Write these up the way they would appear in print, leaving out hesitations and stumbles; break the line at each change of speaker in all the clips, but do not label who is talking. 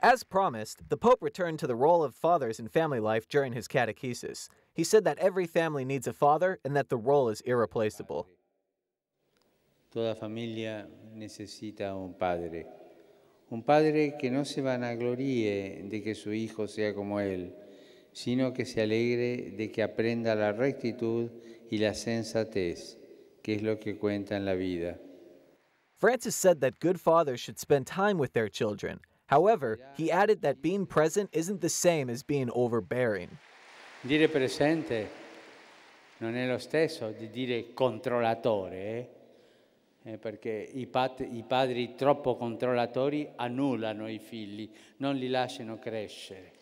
As promised, the Pope returned to the role of fathers in family life during his catechesis. He said that every family needs a father and that the role is irreplaceable.
Toda familia necesita un padre que no se vanagloríe de que su hijo sea como él, sino que se alegre de que aprenda la rectitud y la sensatez, que es lo que cuenta en la vida.
Francis said that good fathers should spend time with their children. However, he added that being present isn't the same as being overbearing.
Dire presente non è lo stesso di dire controllatore, perché i padri troppo controllatori annullano i figli, non li lasciano crescere.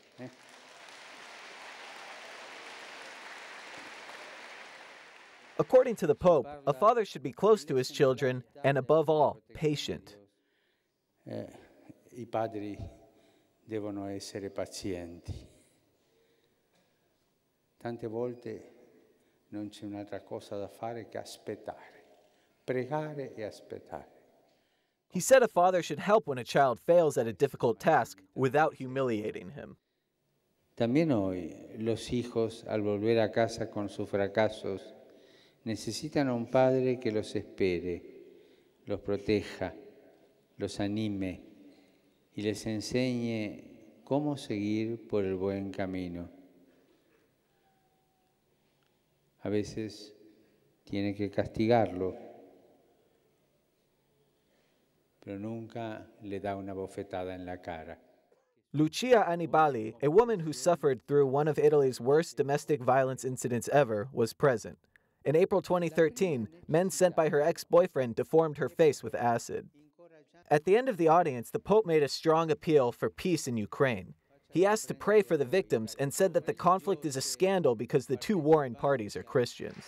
According to the Pope, a father should be close to his children and, above all, patient.
I padri devono essere pazienti. Tante volte non c'è un'altra cosa da fare che aspettare, pregare e aspettare.
He said a father should help when a child fails at a difficult task without humiliating him.
También hoy, los hijos, al volver a casa con sus fracasos, necesitan a un padre que los espere, los proteja, los anime y les enseñe cómo seguir por el buen camino. A veces tiene que castigarlo, pero nunca le da una bofetada en la cara.
Lucia Annibali, a woman who suffered through one of Italy's worst domestic violence incidents ever, was present. In April 2013, men sent by her ex-boyfriend deformed her face with acid. At the end of the audience, the Pope made a strong appeal for peace in Ukraine. He asked to pray for the victims and said that the conflict is a scandal because the two warring parties are Christians.